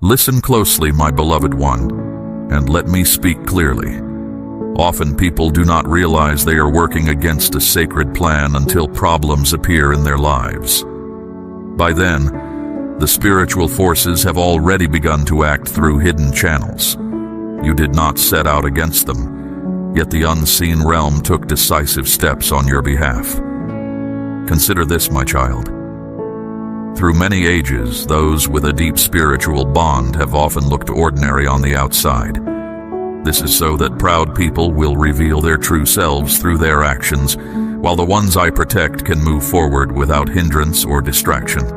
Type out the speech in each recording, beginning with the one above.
Listen closely, my beloved one, and let me speak clearly. Often people do not realize they are working against a sacred plan until problems appear in their lives. By then, the spiritual forces have already begun to act through hidden channels. You did not set out against them, yet the unseen realm took decisive steps on your behalf. Consider this, my child. Through many ages, those with a deep spiritual bond have often looked ordinary on the outside. This is so that proud people will reveal their true selves through their actions, while the ones I protect can move forward without hindrance or distraction.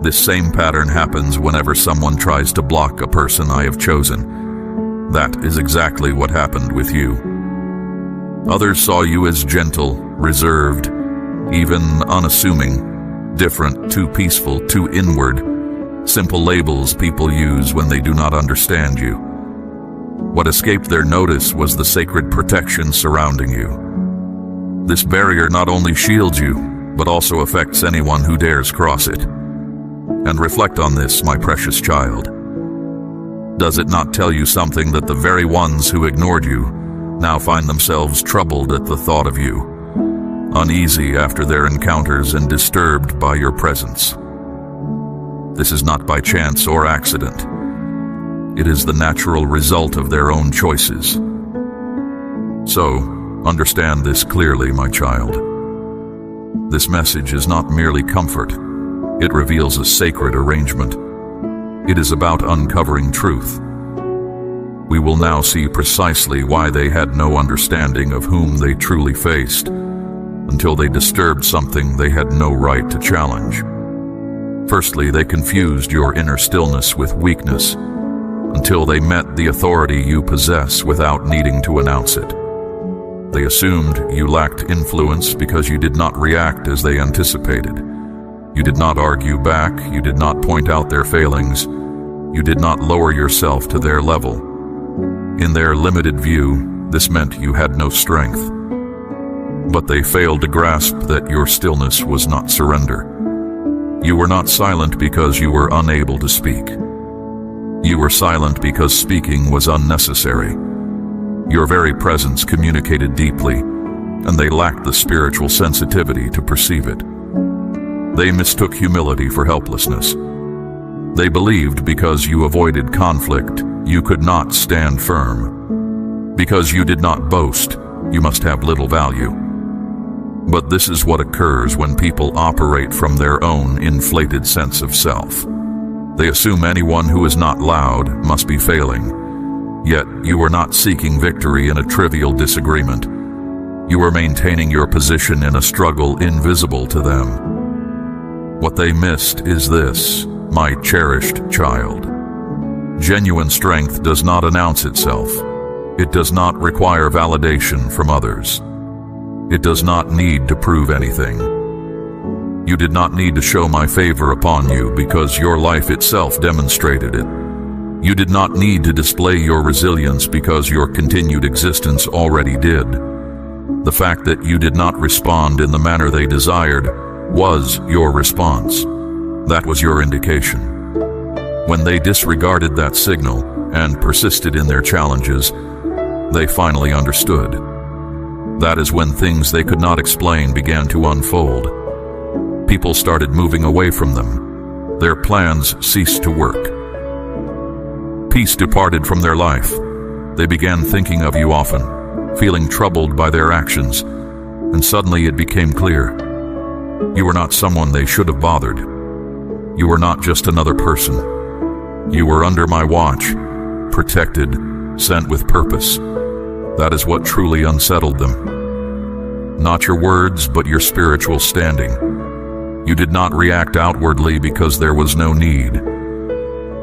This same pattern happens whenever someone tries to block a person I have chosen. That is exactly what happened with you. Others saw you as gentle, reserved, even unassuming, different, too peaceful, too inward, simple labels people use when they do not understand you. What escaped their notice was the sacred protection surrounding you. This barrier not only shields you, but also affects anyone who dares cross it. And reflect on this, my precious child. Does it not tell you something that the very ones who ignored you now find themselves troubled at the thought of you, uneasy after their encounters and disturbed by your presence? This is not by chance or accident. It is the natural result of their own choices. So, understand this clearly, my child. This message is not merely comfort. It reveals a sacred arrangement. It is about uncovering truth. We will now see precisely why they had no understanding of whom they truly faced, until they disturbed something they had no right to challenge. Firstly, they confused your inner stillness with weakness, until they met the authority you possess without needing to announce it. They assumed you lacked influence because you did not react as they anticipated. You did not argue back, you did not point out their failings, you did not lower yourself to their level. In their limited view, this meant you had no strength. But they failed to grasp that your stillness was not surrender. You were not silent because you were unable to speak. You were silent because speaking was unnecessary. Your very presence communicated deeply, and they lacked the spiritual sensitivity to perceive it. They mistook humility for helplessness. They believed because you avoided conflict, you could not stand firm. Because you did not boast, you must have little value. But this is what occurs when people operate from their own inflated sense of self. They assume anyone who is not loud must be failing. Yet you were not seeking victory in a trivial disagreement. You were maintaining your position in a struggle invisible to them. What they missed is this, my cherished child. Genuine strength does not announce itself. It does not require validation from others. It does not need to prove anything. You did not need to show my favor upon you because your life itself demonstrated it. You did not need to display your resilience because your continued existence already did. The fact that you did not respond in the manner they desired was your response. That was your indication. When they disregarded that signal and persisted in their challenges, they finally understood. That is when things they could not explain began to unfold. People started moving away from them. Their plans ceased to work. Peace departed from their life. They began thinking of you often, feeling troubled by their actions, and suddenly it became clear. You were not someone they should have bothered. You were not just another person. You were under my watch, protected, sent with purpose. That is what truly unsettled them. Not your words, but your spiritual standing. You did not react outwardly because there was no need.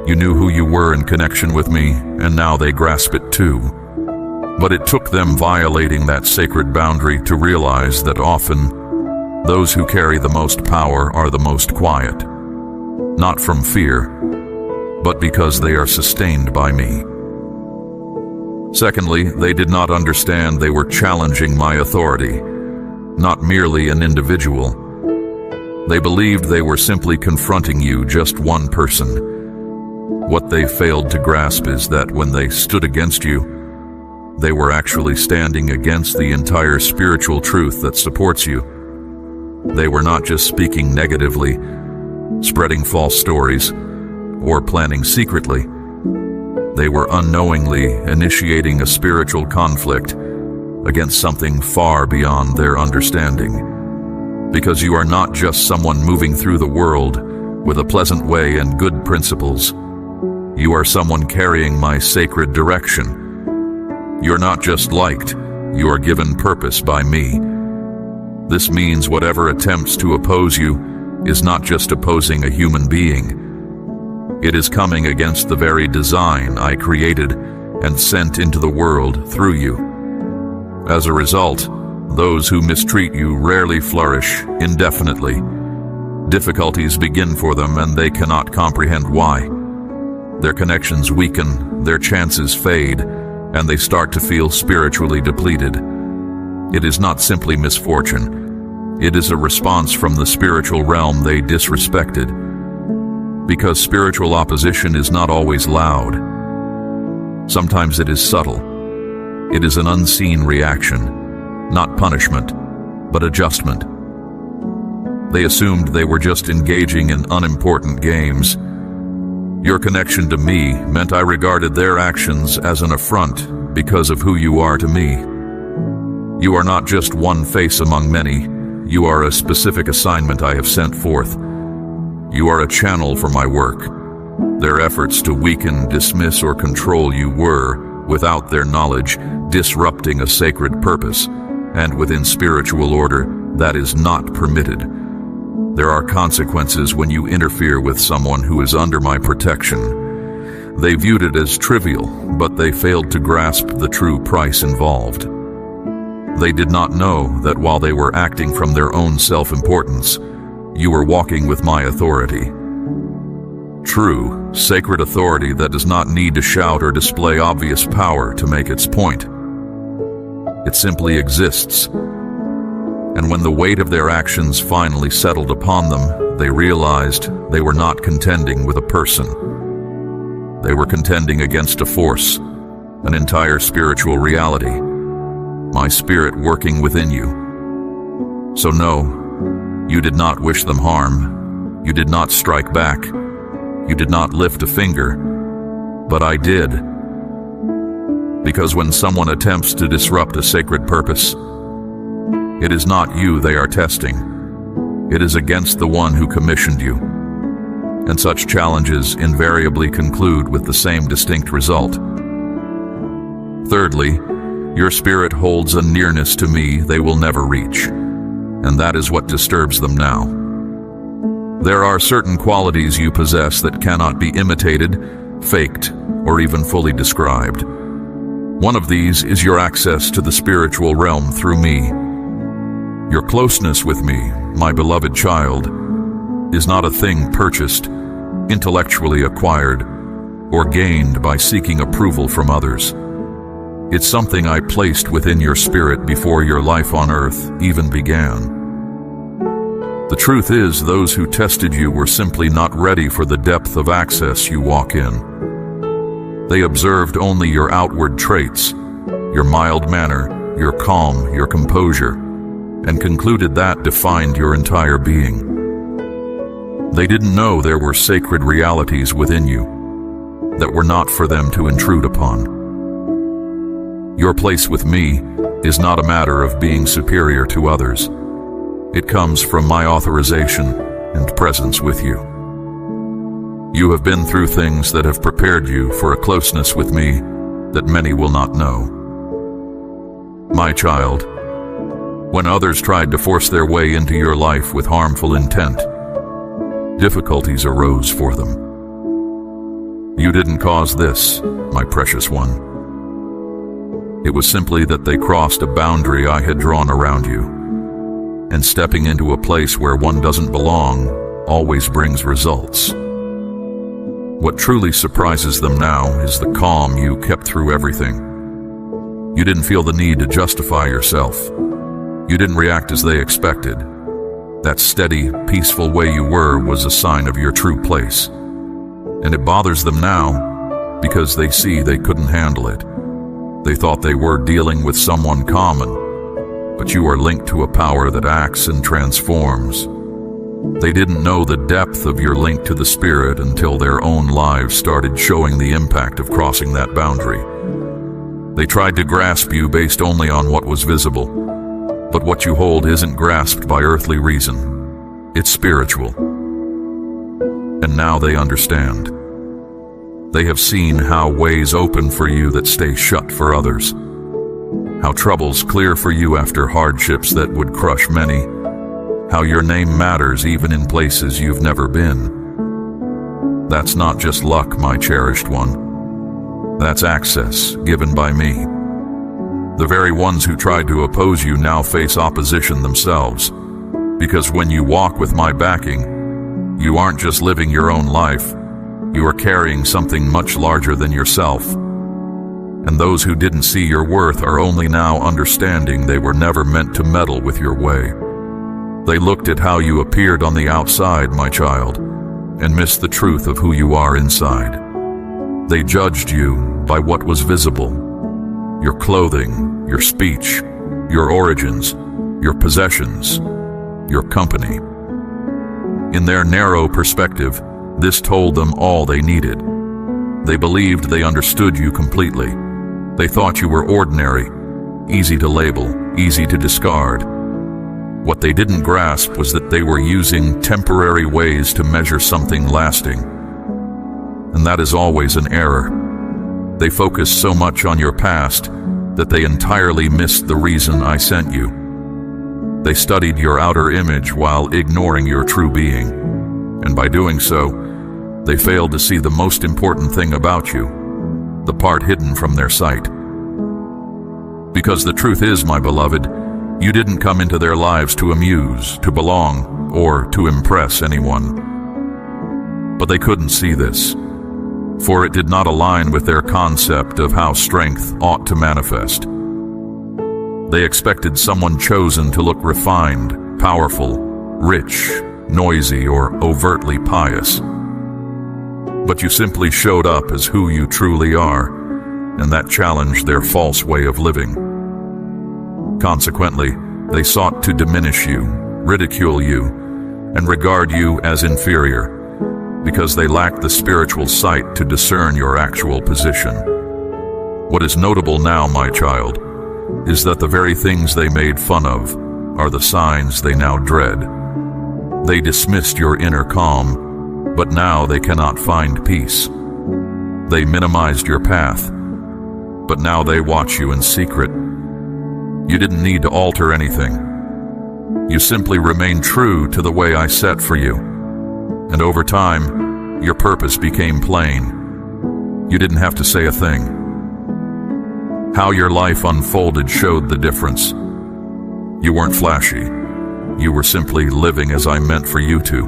You knew who you were in connection with me, and now they grasp it too. But it took them violating that sacred boundary to realize that often those who carry the most power are the most quiet. Not from fear, but because they are sustained by me. Secondly, they did not understand they were challenging my authority, not merely an individual. They believed they were simply confronting you, just one person. What they failed to grasp is that when they stood against you, they were actually standing against the entire spiritual truth that supports you. They were not just speaking negatively, spreading false stories, or planning secretly. They were unknowingly initiating a spiritual conflict against something far beyond their understanding. Because you are not just someone moving through the world with a pleasant way and good principles. You are someone carrying my sacred direction. You're not just liked, you are given purpose by me. This means whatever attempts to oppose you is not just opposing a human being. It is coming against the very design I created and sent into the world through you. As a result, those who mistreat you rarely flourish indefinitely. Difficulties begin for them and they cannot comprehend why. Their connections weaken, their chances fade, and they start to feel spiritually depleted. It is not simply misfortune. It is a response from the spiritual realm they disrespected. Because spiritual opposition is not always loud. Sometimes it is subtle. It is an unseen reaction, not punishment, but adjustment. They assumed they were just engaging in unimportant games. Your connection to me meant I regarded their actions as an affront because of who you are to me. You are not just one face among many. You are a specific assignment I have sent forth. You are a channel for my work. Their efforts to weaken, dismiss, or control you were, without their knowledge, disrupting a sacred purpose, and within spiritual order, that is not permitted. There are consequences when you interfere with someone who is under my protection. They viewed it as trivial, but they failed to grasp the true price involved. They did not know that while they were acting from their own self-importance, you were walking with my authority. True, sacred authority that does not need to shout or display obvious power to make its point. It simply exists. And when the weight of their actions finally settled upon them, they realized they were not contending with a person. They were contending against a force, an entire spiritual reality, my spirit working within you. So no, you did not wish them harm. You did not strike back. You did not lift a finger. But I did. Because when someone attempts to disrupt a sacred purpose, it is not you they are testing. It is against the one who commissioned you. And such challenges invariably conclude with the same distinct result. Thirdly, your spirit holds a nearness to me they will never reach. And that is what disturbs them now. There are certain qualities you possess that cannot be imitated, faked, or even fully described. One of these is your access to the spiritual realm through me. Your closeness with me, my beloved child, is not a thing purchased, intellectually acquired, or gained by seeking approval from others. It's something I placed within your spirit before your life on earth even began. The truth is, those who tested you were simply not ready for the depth of access you walk in. They observed only your outward traits, your mild manner, your calm, your composure, and concluded that defined your entire being. They didn't know there were sacred realities within you that were not for them to intrude upon. Your place with me is not a matter of being superior to others. It comes from my authorization and presence with you. You have been through things that have prepared you for a closeness with me that many will not know. My child, when others tried to force their way into your life with harmful intent, difficulties arose for them. You didn't cause this, my precious one. It was simply that they crossed a boundary I had drawn around you. And stepping into a place where one doesn't belong always brings results. What truly surprises them now is the calm you kept through everything. You didn't feel the need to justify yourself. You didn't react as they expected. That steady, peaceful way you were was a sign of your true place. And it bothers them now because they see they couldn't handle it. They thought they were dealing with someone common, but you are linked to a power that acts and transforms. They didn't know the depth of your link to the Spirit until their own lives started showing the impact of crossing that boundary. They tried to grasp you based only on what was visible, but what you hold isn't grasped by earthly reason. It's spiritual. And now they understand. They have seen how ways open for you that stay shut for others, how troubles clear for you after hardships that would crush many, how your name matters even in places you've never been. That's not just luck, my cherished one. That's access given by me. The very ones who tried to oppose you now face opposition themselves, because when you walk with my backing, you aren't just living your own life, you are carrying something much larger than yourself. And those who didn't see your worth are only now understanding they were never meant to meddle with your way. They looked at how you appeared on the outside, my child, and missed the truth of who you are inside. They judged you by what was visible: your clothing, your speech, your origins, your possessions, your company. In their narrow perspective, this told them all they needed. They believed they understood you completely. They thought you were ordinary, easy to label, easy to discard. What they didn't grasp was that they were using temporary ways to measure something lasting. And that is always an error. They focused so much on your past that they entirely missed the reason I sent you. They studied your outer image while ignoring your true being. And by doing so, they failed to see the most important thing about you, the part hidden from their sight. Because the truth is, my beloved, you didn't come into their lives to amuse, to belong, or to impress anyone. But they couldn't see this, for it did not align with their concept of how strength ought to manifest. They expected someone chosen to look refined, powerful, rich, noisy, or overtly pious. But you simply showed up as who you truly are, and that challenged their false way of living. Consequently, they sought to diminish you, ridicule you, and regard you as inferior, because they lacked the spiritual sight to discern your actual position. What is notable now, my child, is that the very things they made fun of are the signs they now dread. They dismissed your inner calm, but now they cannot find peace. They minimized your path, but now they watch you in secret. You didn't need to alter anything. You simply remained true to the way I set for you. And over time, your purpose became plain. You didn't have to say a thing. How your life unfolded showed the difference. You weren't flashy. You were simply living as I meant for you to,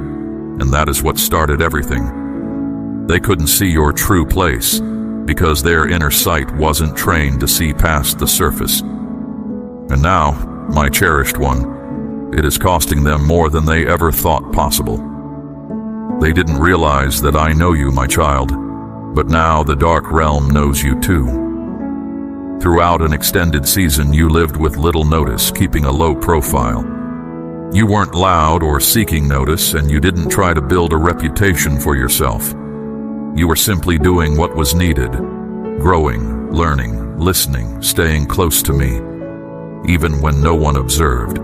and that is what started everything. They couldn't see your true place because their inner sight wasn't trained to see past the surface. And now, my cherished one, it is costing them more than they ever thought possible. They didn't realize that I know you, my child, but now the dark realm knows you too. Throughout an extended season, you lived with little notice, keeping a low profile. You weren't loud or seeking notice, and you didn't try to build a reputation for yourself. You were simply doing what was needed, growing, learning, listening, staying close to me, even when no one observed.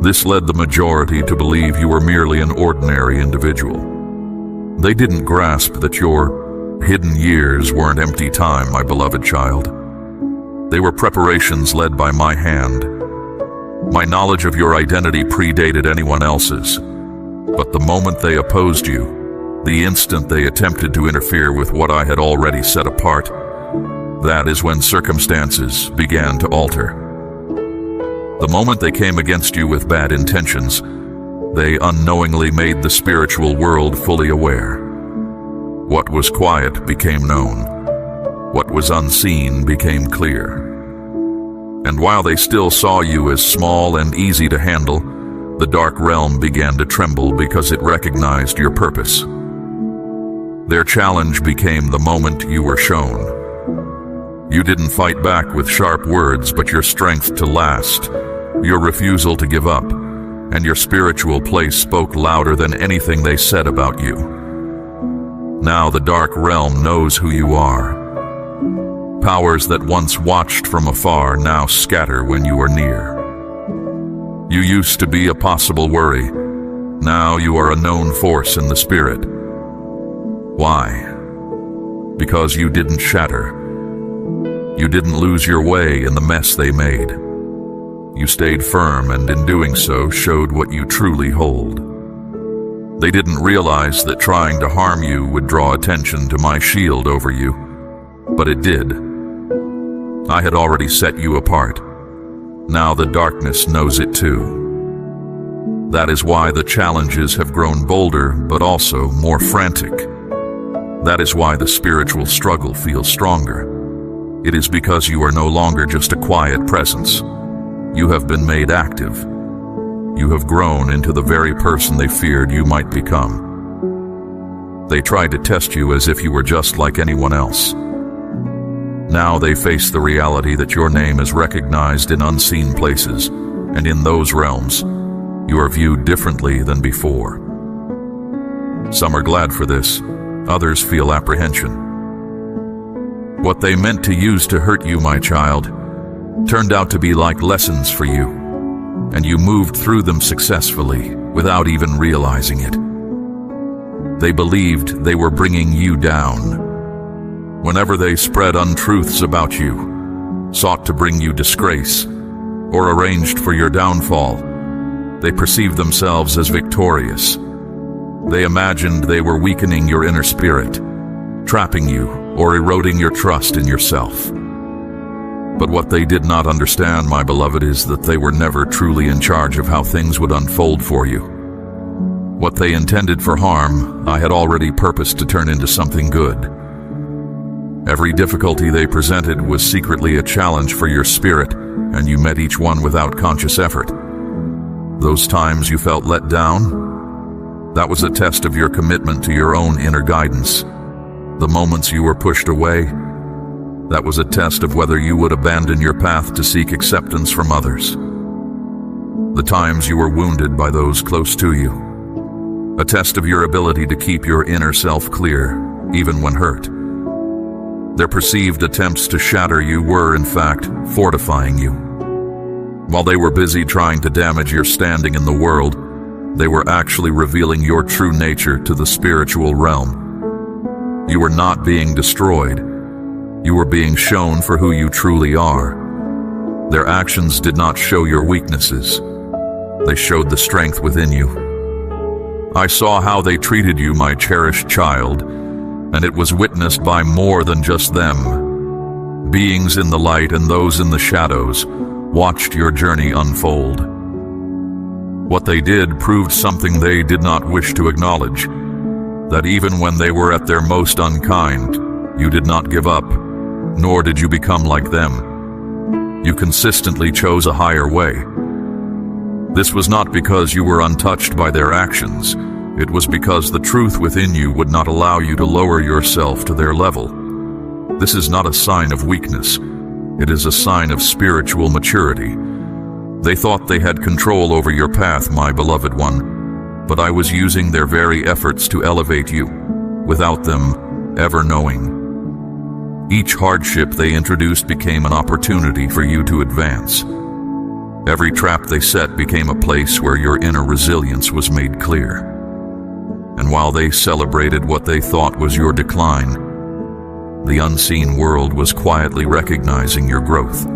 This led the majority to believe you were merely an ordinary individual. They didn't grasp that your hidden years weren't empty time, my beloved child. They were preparations led by my hand. My knowledge of your identity predated anyone else's. But the moment they opposed you, the instant they attempted to interfere with what I had already set apart, that is when circumstances began to alter. The moment they came against you with bad intentions, they unknowingly made the spiritual world fully aware. What was quiet became known. What was unseen became clear. And while they still saw you as small and easy to handle, the dark realm began to tremble because it recognized your purpose. Their challenge became the moment you were shown. You didn't fight back with sharp words, but your strength to last, your refusal to give up, and your spiritual place spoke louder than anything they said about you. Now the dark realm knows who you are. Powers that once watched from afar now scatter when you are near. You used to be a possible worry. Now you are a known force in the spirit. Why? Because you didn't shatter. You didn't lose your way in the mess they made. You stayed firm, and in doing so showed what you truly hold. They didn't realize that trying to harm you would draw attention to my shield over you, but it did. I had already set you apart. Now the darkness knows it too. That is why the challenges have grown bolder, but also more frantic. That is why the spiritual struggle feels stronger. It is because you are no longer just a quiet presence. You have been made active. You have grown into the very person they feared you might become. They tried to test you as if you were just like anyone else. Now they face the reality that your name is recognized in unseen places, and in those realms, you are viewed differently than before. Some are glad for this, others feel apprehension. What they meant to use to hurt you, my child, turned out to be like lessons for you, and you moved through them successfully without even realizing it. They believed they were bringing you down. Whenever they spread untruths about you, sought to bring you disgrace, or arranged for your downfall, they perceived themselves as victorious. They imagined they were weakening your inner spirit, trapping you, or eroding your trust in yourself. But what they did not understand, my beloved, is that they were never truly in charge of how things would unfold for you. What they intended for harm, I had already purposed to turn into something good. Every difficulty they presented was secretly a challenge for your spirit, and you met each one without conscious effort. Those times you felt let down, that was a test of your commitment to your own inner guidance. The moments you were pushed away, that was a test of whether you would abandon your path to seek acceptance from others. The times you were wounded by those close to you, a test of your ability to keep your inner self clear, even when hurt. Their perceived attempts to shatter you were, in fact, fortifying you. While they were busy trying to damage your standing in the world, they were actually revealing your true nature to the spiritual realm. You were not being destroyed. You were being shown for who you truly are. Their actions did not show your weaknesses. They showed the strength within you. I saw how they treated you, my cherished child, and it was witnessed by more than just them. Beings in the light and those in the shadows watched your journey unfold. What they did proved something they did not wish to acknowledge, that even when they were at their most unkind, you did not give up, nor did you become like them. You consistently chose a higher way. This was not because you were untouched by their actions. It was because the truth within you would not allow you to lower yourself to their level. This is not a sign of weakness. It is a sign of spiritual maturity. They thought they had control over your path, my beloved one, but I was using their very efforts to elevate you, without them ever knowing. Each hardship they introduced became an opportunity for you to advance. Every trap they set became a place where your inner resilience was made clear. And while they celebrated what they thought was your decline, the unseen world was quietly recognizing your growth.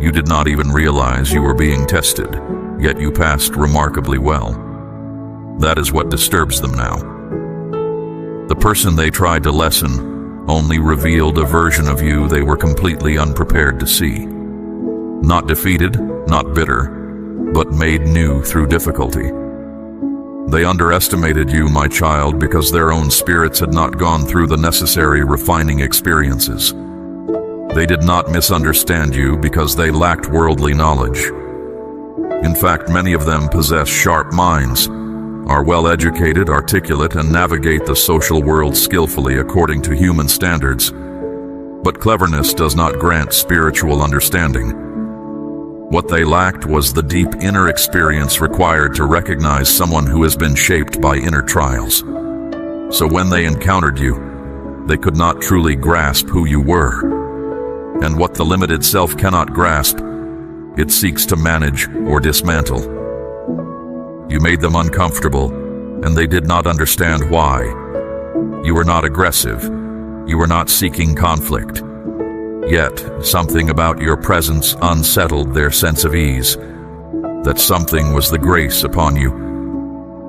You did not even realize you were being tested, yet you passed remarkably well. That is what disturbs them now. The person they tried to lessen only revealed a version of you they were completely unprepared to see. Not defeated, not bitter, but made new through difficulty. They underestimated you, my child, because their own spirits had not gone through the necessary refining experiences. They did not misunderstand you because they lacked worldly knowledge. In fact, many of them possess sharp minds, are well-educated, articulate, and navigate the social world skillfully according to human standards. But cleverness does not grant spiritual understanding. What they lacked was the deep inner experience required to recognize someone who has been shaped by inner trials. So when they encountered you, they could not truly grasp who you were. And what the limited self cannot grasp, it seeks to manage or dismantle. You made them uncomfortable, and they did not understand why. You were not aggressive. You were not seeking conflict. Yet, something about your presence unsettled their sense of ease. That something was the grace upon you.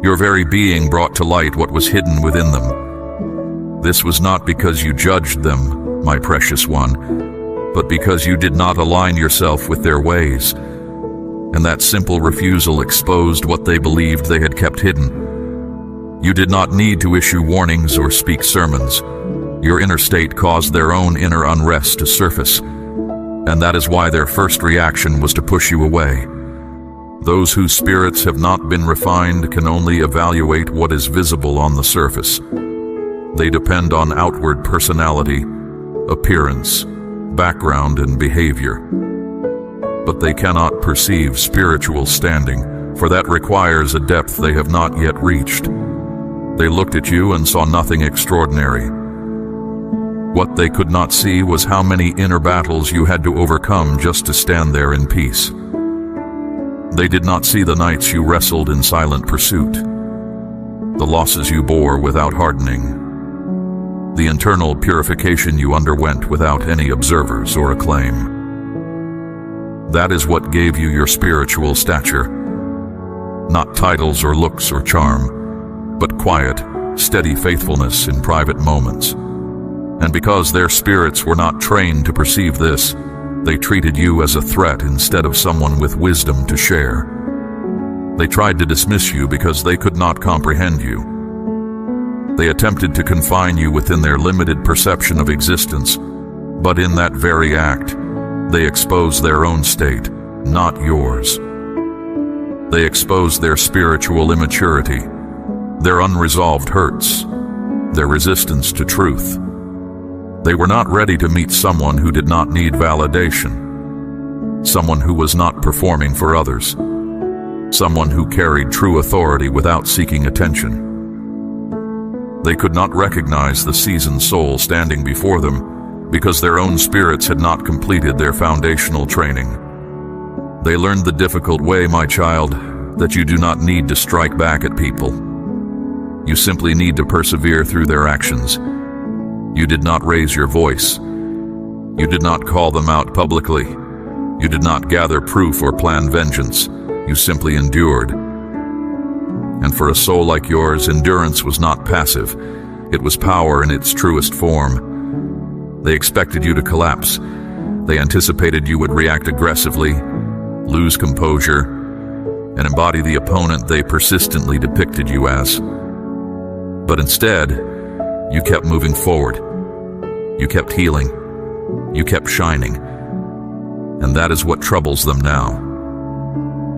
Your very being brought to light what was hidden within them. This was not because you judged them, my precious one, but because you did not align yourself with their ways. And that simple refusal exposed what they believed they had kept hidden. You did not need to issue warnings or speak sermons. Your inner state caused their own inner unrest to surface, and that is why their first reaction was to push you away. Those whose spirits have not been refined can only evaluate what is visible on the surface. They depend on outward personality, appearance, background, and behavior. But they cannot perceive spiritual standing, for that requires a depth they have not yet reached. They looked at you and saw nothing extraordinary. What they could not see was how many inner battles you had to overcome just to stand there in peace. They did not see the nights you wrestled in silent pursuit, the losses you bore without hardening, the internal purification you underwent without any observers or acclaim. That is what gave you your spiritual stature. Not titles or looks or charm, but quiet, steady faithfulness in private moments. And because their spirits were not trained to perceive this, they treated you as a threat instead of someone with wisdom to share. They tried to dismiss you because they could not comprehend you. They attempted to confine you within their limited perception of existence, but in that very act, they exposed their own state, not yours. They exposed their spiritual immaturity, their unresolved hurts, their resistance to truth. They were not ready to meet someone who did not need validation, someone who was not performing for others, someone who carried true authority without seeking attention. They could not recognize the seasoned soul standing before them because their own spirits had not completed their foundational training. They learned the difficult way, my child, that you do not need to strike back at people. You simply need to persevere through their actions. You did not raise your voice. You did not call them out publicly. You did not gather proof or plan vengeance. You simply endured. And for a soul like yours, endurance was not passive. It was power in its truest form. They expected you to collapse. They anticipated you would react aggressively, lose composure, and embody the opponent they persistently depicted you as. But instead, you kept moving forward. You kept healing. You kept shining. And that is what troubles them now.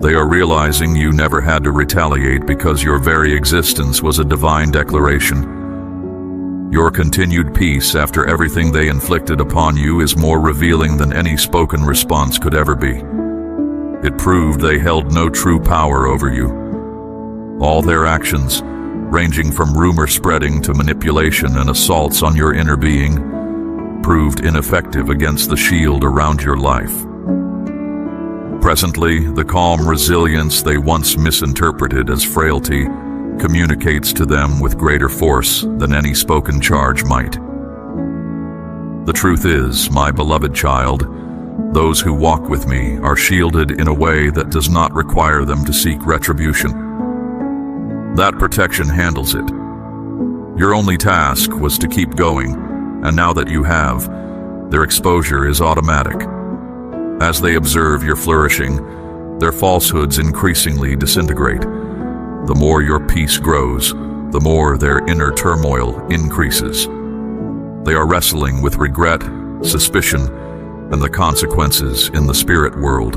They are realizing you never had to retaliate because your very existence was a divine declaration. Your continued peace after everything they inflicted upon you is more revealing than any spoken response could ever be. It proved they held no true power over you. All their actions, ranging from rumor spreading to manipulation and assaults on your inner being, proved ineffective against the shield around your life. Presently, the calm resilience they once misinterpreted as frailty communicates to them with greater force than any spoken charge might. The truth is, my beloved child, those who walk with me are shielded in a way that does not require them to seek retribution. That protection handles it. Your only task was to keep going, and now that you have, their exposure is automatic. As they observe your flourishing, their falsehoods increasingly disintegrate. The more your peace grows, the more their inner turmoil increases. They are wrestling with regret, suspicion, and the consequences in the spirit world.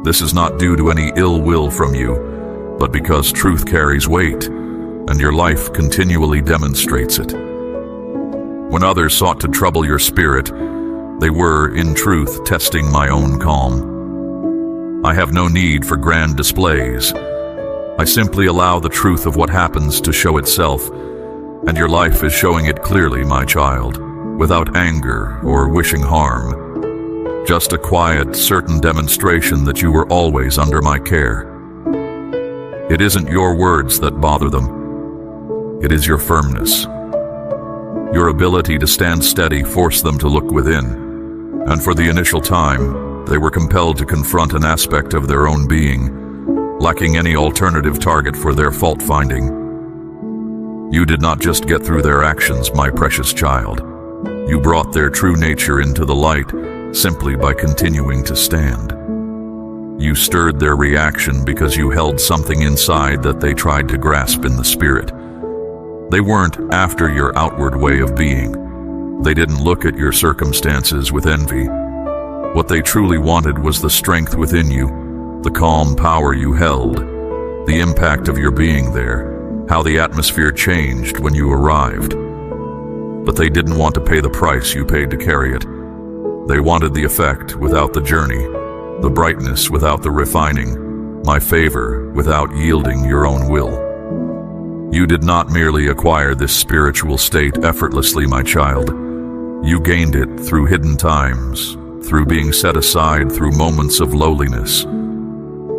This is not due to any ill will from you, but because truth carries weight, and your life continually demonstrates it. When others sought to trouble your spirit, they were, in truth, testing my own calm. I have no need for grand displays. I simply allow the truth of what happens to show itself, and your life is showing it clearly, my child, without anger or wishing harm. Just a quiet, certain demonstration that you were always under my care. It isn't your words that bother them. It is your firmness. Your ability to stand steady forced them to look within, and for the initial time, they were compelled to confront an aspect of their own being, lacking any alternative target for their fault-finding. You did not just get through their actions, my precious child. You brought their true nature into the light simply by continuing to stand. You stirred their reaction because you held something inside that they tried to grasp in the spirit. They weren't after your outward way of being. They didn't look at your circumstances with envy. What they truly wanted was the strength within you, the calm power you held, the impact of your being there, how the atmosphere changed when you arrived. But they didn't want to pay the price you paid to carry it. They wanted the effect without the journey, the brightness without the refining, my favor without yielding your own will. You did not merely acquire this spiritual state effortlessly, my child. You gained it through hidden times, through being set aside, through moments of lowliness,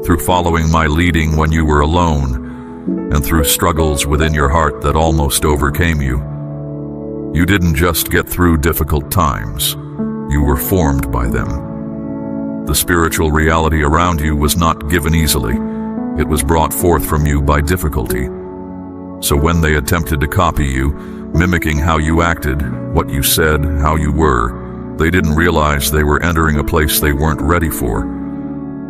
through following my leading when you were alone, and through struggles within your heart that almost overcame you. You didn't just get through difficult times, you were formed by them. The spiritual reality around you was not given easily. It was brought forth from you by difficulty. So when they attempted to copy you, mimicking how you acted, what you said, how you were, they didn't realize they were entering a place they weren't ready for.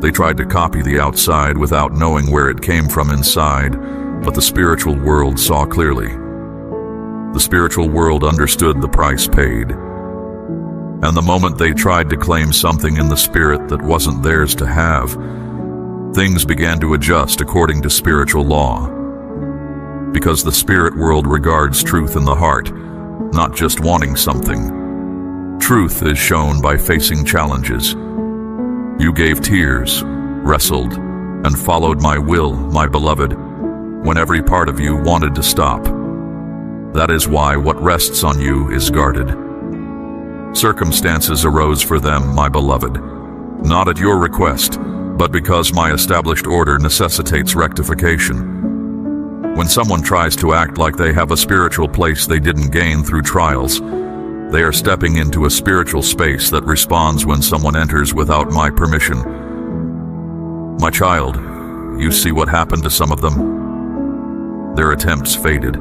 They tried to copy the outside without knowing where it came from inside, but the spiritual world saw clearly. The spiritual world understood the price paid. And the moment they tried to claim something in the spirit that wasn't theirs to have, things began to adjust according to spiritual law. Because the spirit world regards truth in the heart, not just wanting something. Truth is shown by facing challenges. You gave tears, wrestled, and followed my will, my beloved, when every part of you wanted to stop. That is why what rests on you is guarded. Circumstances arose for them, my beloved, not at your request, but because my established order necessitates rectification. When someone tries to act like they have a spiritual place they didn't gain through trials, they are stepping into a spiritual space that responds when someone enters without my permission. My child, you see what happened to some of them? Their attempts faded.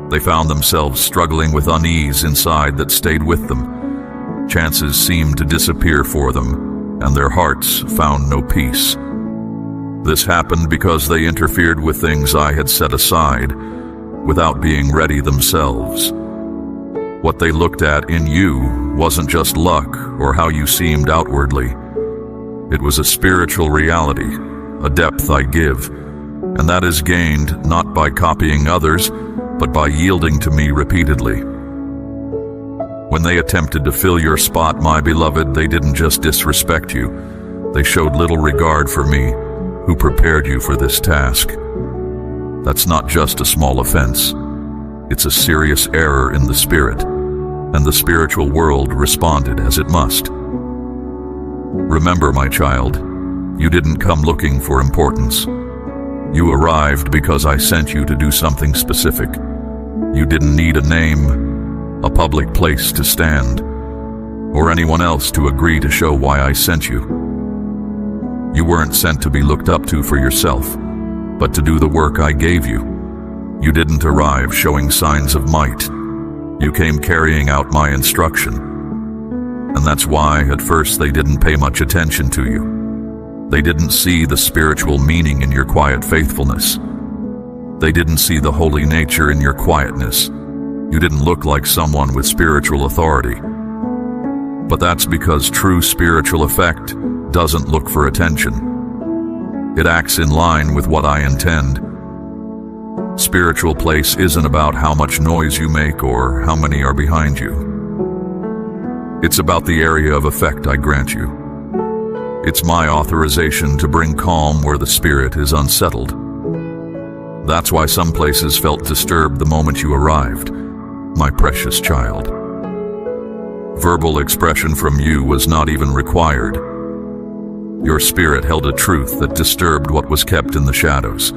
They found themselves struggling with unease inside that stayed with them. Chances seemed to disappear for them, and their hearts found no peace. This happened because they interfered with things I had set aside, without being ready themselves. What they looked at in you wasn't just luck or how you seemed outwardly. It was a spiritual reality, a depth I give, and that is gained not by copying others, but by yielding to me repeatedly. When they attempted to fill your spot, my beloved, they didn't just disrespect you. They showed little regard for me, who prepared you for this task. That's not just a small offense. It's a serious error in the spirit, and the spiritual world responded as it must. Remember, my child, you didn't come looking for importance. You arrived because I sent you to do something specific. You didn't need a name, a public place to stand, or anyone else to agree to show why I sent you. You weren't sent to be looked up to for yourself, but to do the work I gave you. You didn't arrive showing signs of might. You came carrying out my instruction. And that's why, at first, they didn't pay much attention to you. They didn't see the spiritual meaning in your quiet faithfulness. They didn't see the holy nature in your quietness. You didn't look like someone with spiritual authority. But that's because true spiritual effect doesn't look for attention. It acts in line with what I intend. Spiritual place isn't about how much noise you make or how many are behind you. It's about the area of effect I grant you. It's my authorization to bring calm where the spirit is unsettled. That's why some places felt disturbed the moment you arrived, my precious child. Verbal expression from you was not even required. Your spirit held a truth that disturbed what was kept in the shadows.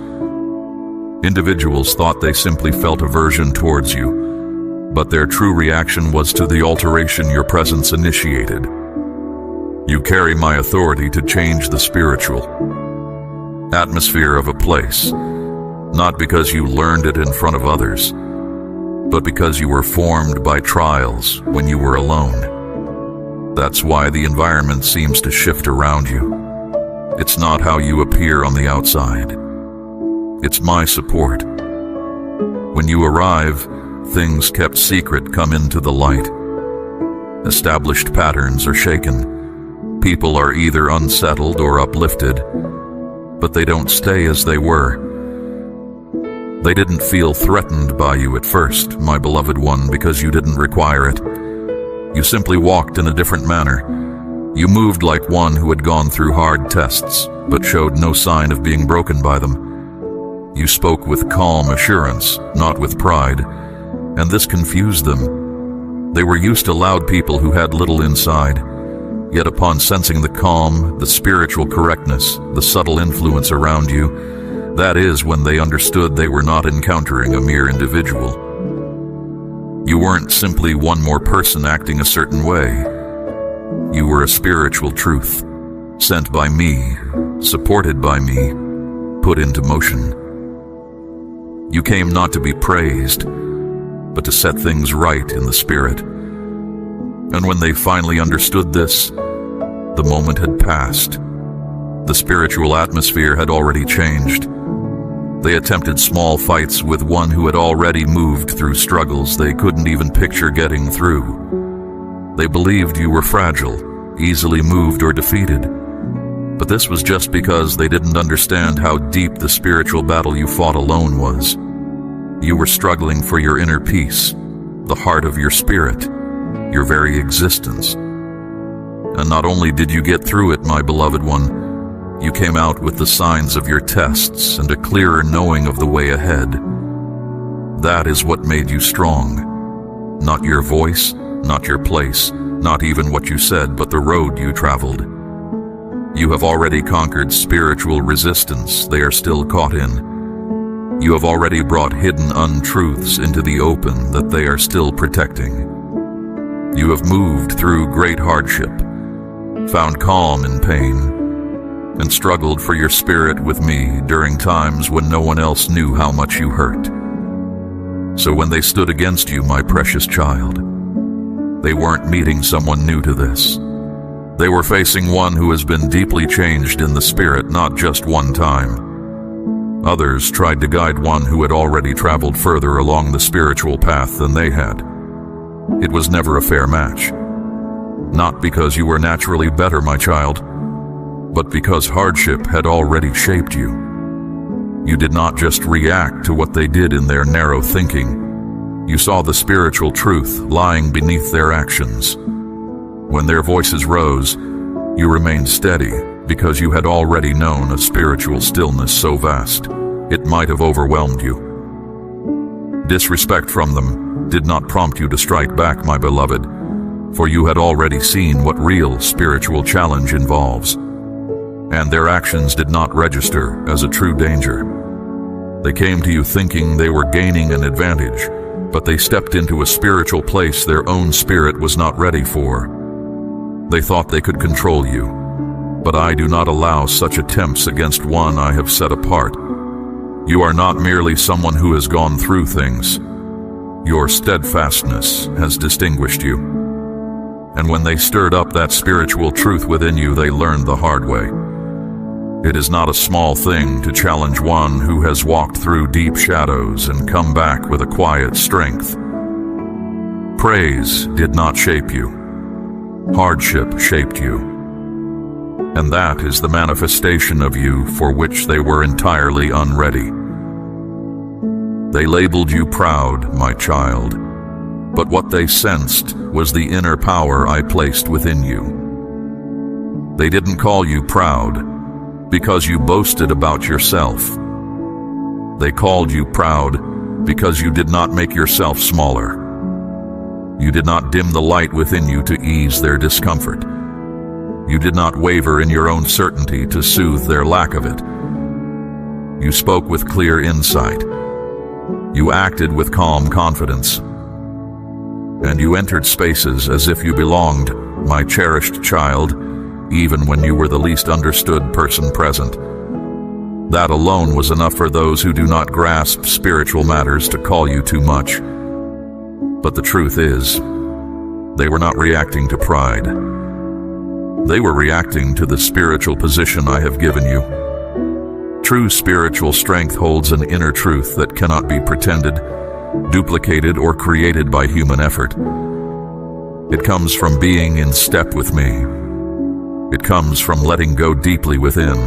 Individuals thought they simply felt aversion towards you, but their true reaction was to the alteration your presence initiated. You carry my authority to change the spiritual atmosphere of a place, not because you learned it in front of others, but because you were formed by trials when you were alone. That's why the environment seems to shift around you. It's not how you appear on the outside. It's my support. When you arrive, things kept secret come into the light. Established patterns are shaken. People are either unsettled or uplifted, but they don't stay as they were. They didn't feel threatened by you at first, my beloved one, because you didn't require it. You simply walked in a different manner. You moved like one who had gone through hard tests, but showed no sign of being broken by them. You spoke with calm assurance, not with pride, and this confused them. They were used to loud people who had little inside, yet upon sensing the calm, the spiritual correctness, the subtle influence around you, that is when they understood they were not encountering a mere individual. You weren't simply one more person acting a certain way. You were a spiritual truth, sent by me, supported by me, put into motion. You came not to be praised, but to set things right in the spirit. And when they finally understood this, the moment had passed. The spiritual atmosphere had already changed. They attempted small fights with one who had already moved through struggles they couldn't even picture getting through. They believed you were fragile, easily moved or defeated. But this was just because they didn't understand how deep the spiritual battle you fought alone was. You were struggling for your inner peace, the heart of your spirit, your very existence. And not only did you get through it, my beloved one, you came out with the signs of your tests and a clearer knowing of the way ahead. That is what made you strong. Not your voice, not your place, not even what you said, but the road you traveled. You have already conquered spiritual resistance they are still caught in. You have already brought hidden untruths into the open that they are still protecting. You have moved through great hardship, found calm in pain, and struggled for your spirit with me during times when no one else knew how much you hurt. So when they stood against you, my precious child, they weren't meeting someone new to this. They were facing one who has been deeply changed in the spirit, not just one time. Others tried to guide one who had already traveled further along the spiritual path than they had. It was never a fair match. Not because you were naturally better, my child, but because hardship had already shaped you. You did not just react to what they did in their narrow thinking. You saw the spiritual truth lying beneath their actions. When their voices rose, you remained steady because you had already known a spiritual stillness so vast, it might have overwhelmed you. Disrespect from them did not prompt you to strike back, my beloved, for you had already seen what real spiritual challenge involves. And their actions did not register as a true danger. They came to you thinking they were gaining an advantage, but they stepped into a spiritual place their own spirit was not ready for. They thought they could control you, but I do not allow such attempts against one I have set apart. You are not merely someone who has gone through things. Your steadfastness has distinguished you. And when they stirred up that spiritual truth within you, they learned the hard way. It is not a small thing to challenge one who has walked through deep shadows and come back with a quiet strength. Praise did not shape you. Hardship shaped you. And that is the manifestation of you for which they were entirely unready. They labeled you proud, my child, but what they sensed was the inner power I placed within you. They didn't call you proud because you boasted about yourself. They called you proud because you did not make yourself smaller. You did not dim the light within you to ease their discomfort. You did not waver in your own certainty to soothe their lack of it. You spoke with clear insight. You acted with calm confidence. And you entered spaces as if you belonged, my cherished child, even when you were the least understood person present. That alone was enough for those who do not grasp spiritual matters to call you too much. But the truth is, they were not reacting to pride. They were reacting to the spiritual position I have given you. True spiritual strength holds an inner truth that cannot be pretended, duplicated, or created by human effort. It comes from being in step with me. It comes from letting go deeply within,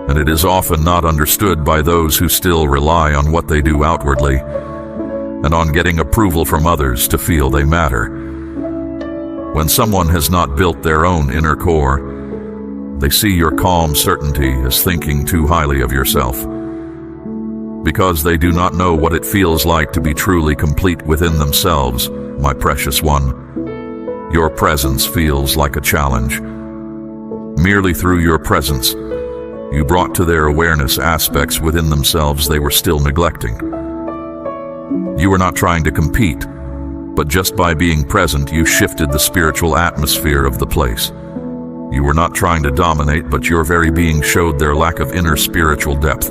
and it is often not understood by those who still rely on what they do outwardly and on getting approval from others to feel they matter. When someone has not built their own inner core, they see your calm certainty as thinking too highly of yourself. Because they do not know what it feels like to be truly complete within themselves, my precious one, your presence feels like a challenge. Merely through your presence, you brought to their awareness aspects within themselves they were still neglecting. You were not trying to compete, but just by being present, you shifted the spiritual atmosphere of the place. You were not trying to dominate, but your very being showed their lack of inner spiritual depth.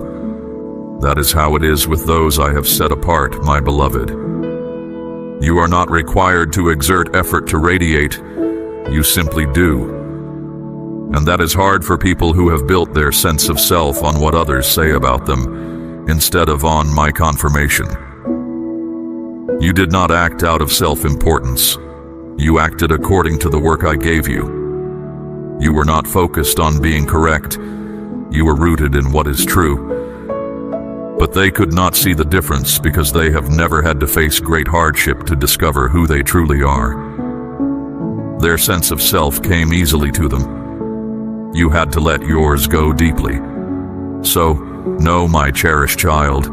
That is how it is with those I have set apart, my beloved. You are not required to exert effort to radiate. You simply do. And that is hard for people who have built their sense of self on what others say about them, instead of on my confirmation. You did not act out of self-importance. You acted according to the work I gave you. You were not focused on being correct. You were rooted in what is true. But they could not see the difference because they have never had to face great hardship to discover who they truly are. Their sense of self came easily to them. You had to let yours go deeply. So, no, my cherished child,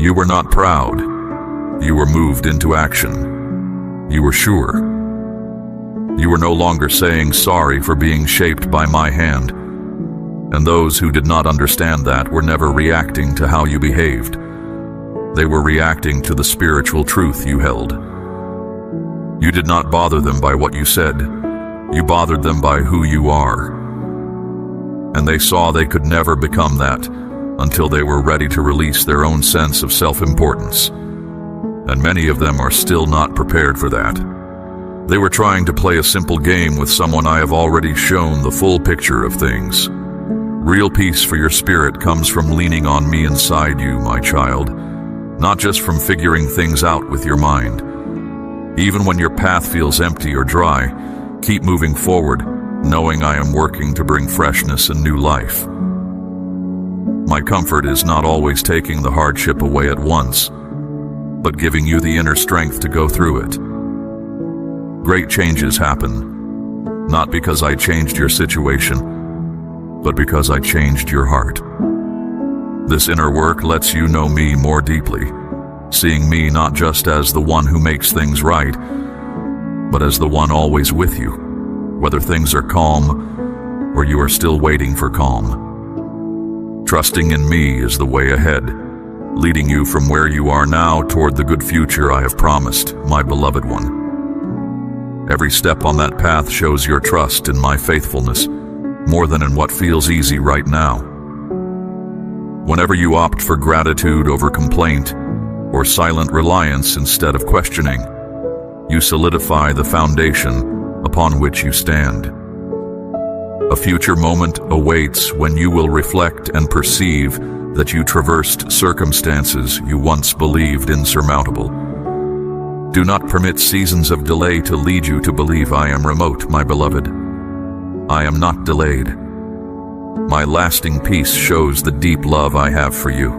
you were not proud. You were moved into action. You were sure. You were no longer saying sorry for being shaped by my hand. And those who did not understand that were never reacting to how you behaved. They were reacting to the spiritual truth you held. You did not bother them by what you said. You bothered them by who you are. And they saw they could never become that until they were ready to release their own sense of self-importance. And many of them are still not prepared for that. They were trying to play a simple game with someone I have already shown the full picture of things. Real peace for your spirit comes from leaning on me inside you, my child, not just from figuring things out with your mind. Even when your path feels empty or dry, keep moving forward, knowing I am working to bring freshness and new life. My comfort is not always taking the hardship away at once, but giving you the inner strength to go through it. Great changes happen, not because I changed your situation, but because I changed your heart. This inner work lets you know me more deeply, seeing me not just as the one who makes things right, but as the one always with you, whether things are calm or you are still waiting for calm. Trusting in me is the way ahead, leading you from where you are now toward the good future I have promised, my beloved one. Every step on that path shows your trust in my faithfulness, more than in what feels easy right now. Whenever you opt for gratitude over complaint, or silent reliance instead of questioning, you solidify the foundation upon which you stand. A future moment awaits when you will reflect and perceive that you traversed circumstances you once believed insurmountable. Do not permit seasons of delay to lead you to believe I am remote, my beloved. I am not delayed. My lasting peace shows the deep love I have for you.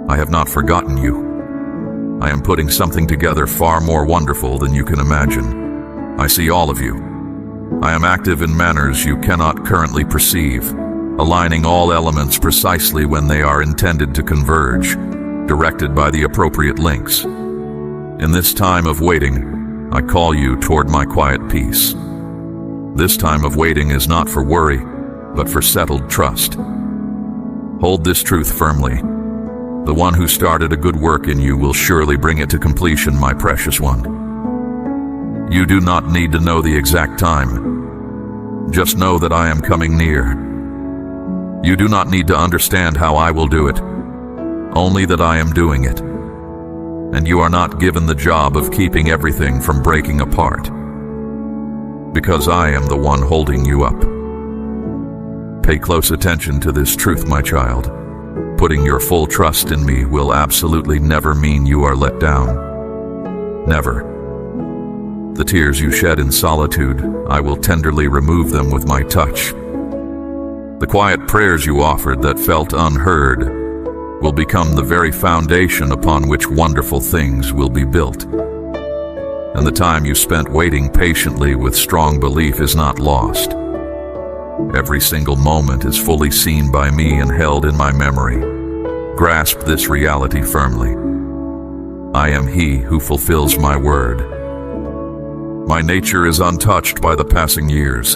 I have not forgotten you. I am putting something together far more wonderful than you can imagine. I see all of you. I am active in manners you cannot currently perceive, aligning all elements precisely when they are intended to converge, directed by the appropriate links. In this time of waiting, I call you toward my quiet peace. This time of waiting is not for worry, but for settled trust. Hold this truth firmly. The one who started a good work in you will surely bring it to completion, my precious one. You do not need to know the exact time. Just know that I am coming near. You do not need to understand how I will do it, only that I am doing it. And you are not given the job of keeping everything from breaking apart, because I am the one holding you up. Pay close attention to this truth, my child. Putting your full trust in me will absolutely never mean you are let down. Never. The tears you shed in solitude, I will tenderly remove them with my touch. The quiet prayers you offered that felt unheard will become the very foundation upon which wonderful things will be built. And the time you spent waiting patiently with strong belief is not lost. Every single moment is fully seen by me and held in my memory. Grasp this reality firmly. I am He who fulfills my word. My nature is untouched by the passing years.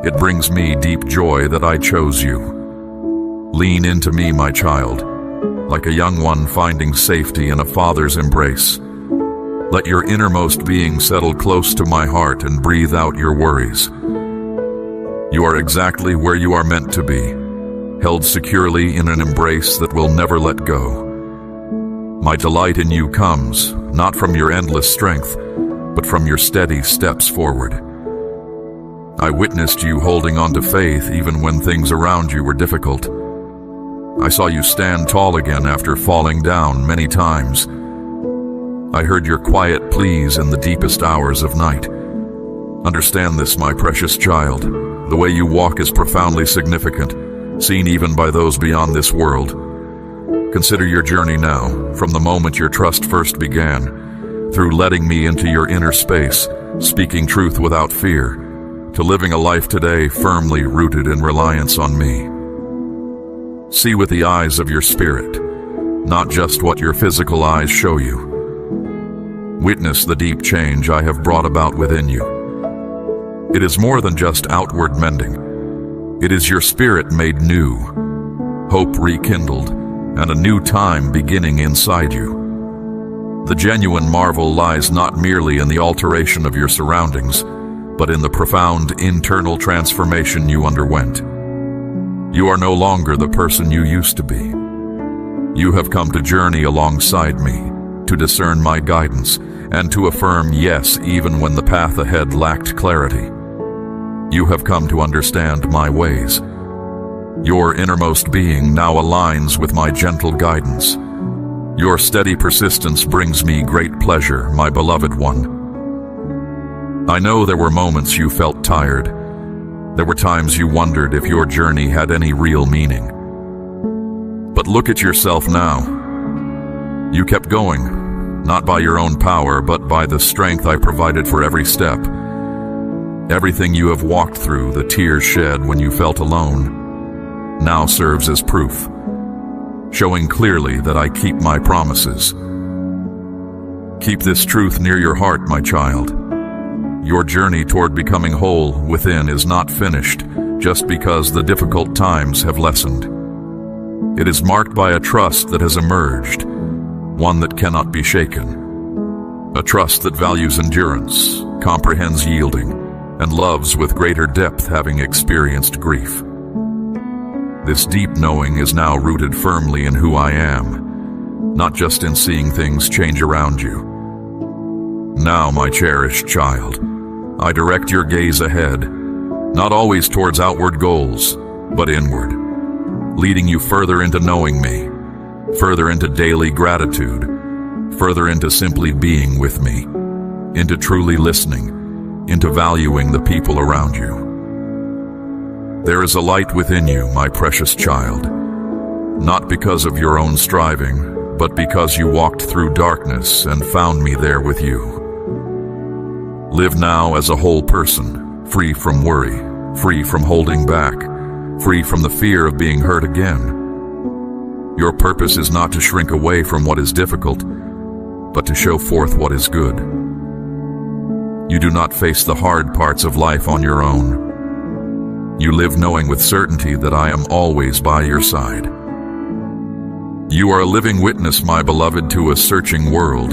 It brings me deep joy that I chose you. Lean into me, my child, like a young one finding safety in a father's embrace. Let your innermost being settle close to my heart and breathe out your worries. You are exactly where you are meant to be, held securely in an embrace that will never let go. My delight in you comes, not from your endless strength, but from your steady steps forward. I witnessed you holding on to faith even when things around you were difficult. I saw you stand tall again after falling down many times. I heard your quiet pleas in the deepest hours of night. Understand this, my precious child. The way you walk is profoundly significant, seen even by those beyond this world. Consider your journey now, from the moment your trust first began, through letting me into your inner space, speaking truth without fear, to living a life today firmly rooted in reliance on me. See with the eyes of your spirit, not just what your physical eyes show you. Witness the deep change I have brought about within you. It is more than just outward mending. It is your spirit made new, hope rekindled, and a new time beginning inside you. The genuine marvel lies not merely in the alteration of your surroundings, but in the profound internal transformation you underwent. You are no longer the person you used to be. You have come to journey alongside me, to discern my guidance, and to affirm yes even when the path ahead lacked clarity. You have come to understand my ways. Your innermost being now aligns with my gentle guidance. Your steady persistence brings me great pleasure, my beloved one. I know there were moments you felt tired. There were times you wondered if your journey had any real meaning. But look at yourself now. You kept going, not by your own power, but by the strength I provided for every step. Everything you have walked through, the tears shed when you felt alone, now serves as proof, showing clearly that I keep my promises. Keep this truth near your heart, my child. Your journey toward becoming whole within is not finished just because the difficult times have lessened. It is marked by a trust that has emerged, one that cannot be shaken. A trust that values endurance, comprehends yielding, and loves with greater depth having experienced grief. This deep knowing is now rooted firmly in who I am, not just in seeing things change around you. Now, my cherished child, I direct your gaze ahead, not always towards outward goals, but inward, leading you further into knowing me, further into daily gratitude, further into simply being with me, into truly listening, into valuing the people around you. There is a light within you, my precious child, not because of your own striving, but because you walked through darkness and found me there with you. Live now as a whole person, free from worry, free from holding back, free from the fear of being hurt again. Your purpose is not to shrink away from what is difficult, but to show forth what is good. You do not face the hard parts of life on your own. You live knowing with certainty that I am always by your side. You are a living witness, my beloved, to a searching world,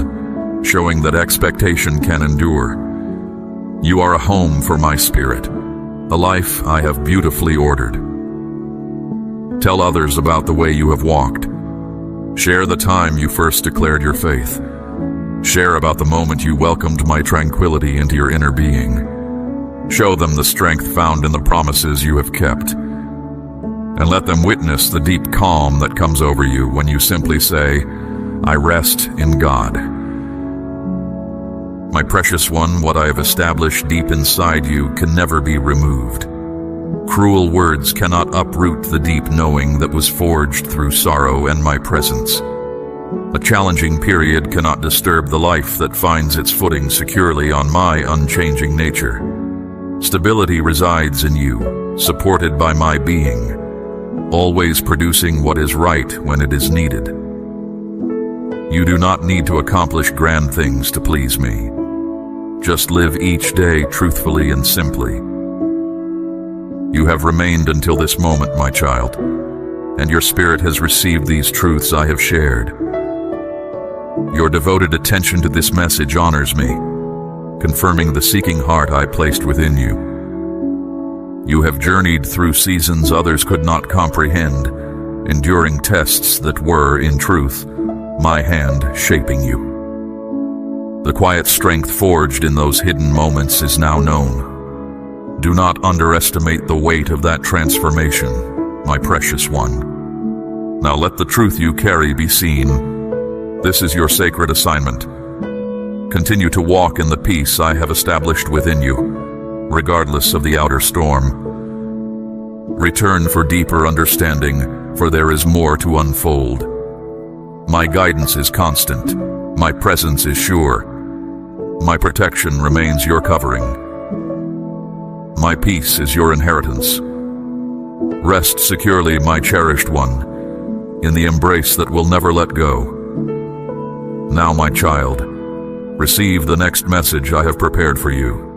showing that expectation can endure. You are a home for my spirit, a life I have beautifully ordered. Tell others about the way you have walked. Share the time you first declared your faith. Share about the moment you welcomed my tranquility into your inner being. Show them the strength found in the promises you have kept. And let them witness the deep calm that comes over you when you simply say, I rest in God. My precious one, what I have established deep inside you can never be removed. Cruel words cannot uproot the deep knowing that was forged through sorrow and my presence. A challenging period cannot disturb the life that finds its footing securely on my unchanging nature. Stability resides in you, supported by my being, always producing what is right when it is needed. You do not need to accomplish grand things to please me. Just live each day truthfully and simply. You have remained until this moment, my child, and your spirit has received these truths I have shared. Your devoted attention to this message honors me, confirming the seeking heart I placed within you. You have journeyed through seasons others could not comprehend, enduring tests that were, in truth, my hand shaping you. The quiet strength forged in those hidden moments is now known. Do not underestimate the weight of that transformation, my precious one. Now let the truth you carry be seen. This is your sacred assignment. Continue to walk in the peace I have established within you, regardless of the outer storm. Return for deeper understanding, for there is more to unfold. My guidance is constant. My presence is sure. My protection remains your covering. My peace is your inheritance. Rest securely, my cherished one, in the embrace that will never let go. Now, my child, receive the next message I have prepared for you.